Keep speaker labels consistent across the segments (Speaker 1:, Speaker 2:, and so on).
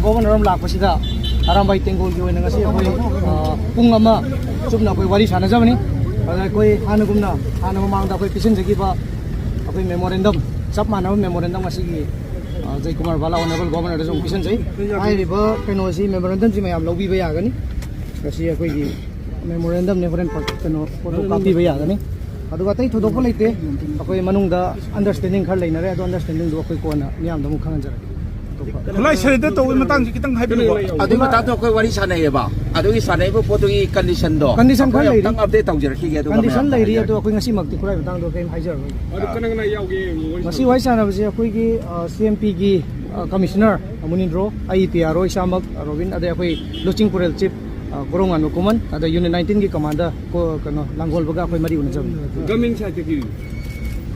Speaker 1: governor लापसीदा Arambai Tenggol की पुंग चुपना अखोई वारी सानजबनी अखोई हानगुमना हाना ममांगदा अखोई पिसिनजगिबा अखोई मेमोरेंडम चप मानब मेमोरेंडम जय कुमार बाला ऑनरेबल गवर्नर जो पिसिनजै हाइरिबा कनोसी मेमोरेंडम जी मयाम लौबीबा यागनी गसी अखोई मेमोरेंडम ने होरेन कनो फोटो कॉपी बा यागनी अदुगा तै थोदोप लेते अखोई मनुंगदा अंडरस्टैंडिंग खर लेनरे अदो अंडरस्टैंडिंग दो अखोई कोना मियाम दमु खंगजर
Speaker 2: खुलाई सरेंडर तौबी मतंग कितंग हाइबिबो
Speaker 3: अदुई मतंग तो कोई वारी सानेबा अदुई सानेबो पोतुगी कंडीशन दो
Speaker 1: कंडीशन खर लेरी
Speaker 3: तंग अपडेट तौजरखिगे अदुगा
Speaker 1: कंडीशन लेरी अदो अखोई ngasi मक्ति खुलाई मतंग दो केम हाइजर
Speaker 2: अदु कनगना याउगे
Speaker 1: ngasi wai sanabase अखोई की CMP की कमिश्नर मुनिंद्रो आई PRO इसामक रोबिन अदे अखोई लोचिंग पुरेल चीफ गोरोंगान कुमन अदे यूनिट 19 की कमांडर को कनो लांगोल बगा अखोई मरी उनजब
Speaker 2: गवर्नमेंट साइड की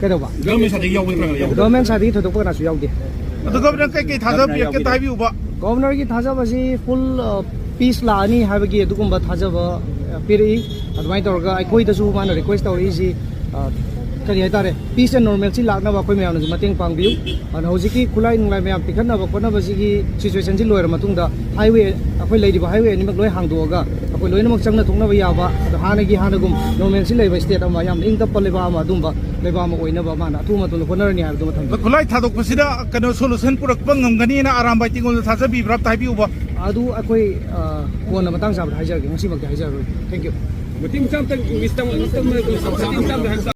Speaker 1: केदोबा
Speaker 2: गवर्नमेंट साइड याउगे
Speaker 1: गवर्नमेंट साइड थोदोप नासु याउदे
Speaker 2: अदु गवर्नर कई थाजब के ताइबिउबा
Speaker 1: गवर्नर की थाजबसी फुल पीस लानी हाबगी अदुगुंबा थाजब पिरी अदुमाइ तौरगा अखोइदसु माना रिक्वेस्ट तौरीसी करी हाइतारे पीस एंड नॉर्मलसी लाखनबा अखोइ मयामना मतेंग पांगबिउ अन हौजिकी खुलाई नुंगलाइ मयाम पिखनबा कोनबसिगी सिचुएशन जी लोयर मतुंगदा हाईवे अखोइ लेरिबा हाईवे निमक लोय हांगदोगा अखोइ लोयनमक चंगना थोंगनबा याबा अदो हानगी हानगुम नॉर्मलसी लेबा स्टेट अमा याम इंग तप लेबा अमा दुंबा लेबा अमा ओइनबा माना अथु मतुन कोनरनी हाबदो मथं
Speaker 2: खुलाई थादोकपसिदा कनो सोल्यूशन पुरकपा ngमगनीना आरामबाई टिंगोल थाजबी ब्राप ताइबिउबा
Speaker 1: अदु अखोइ कोना मतंग साब हाइजरगे ngसी मक हाइजर थैंक यू
Speaker 2: मतिंग चाम तक मिस्टम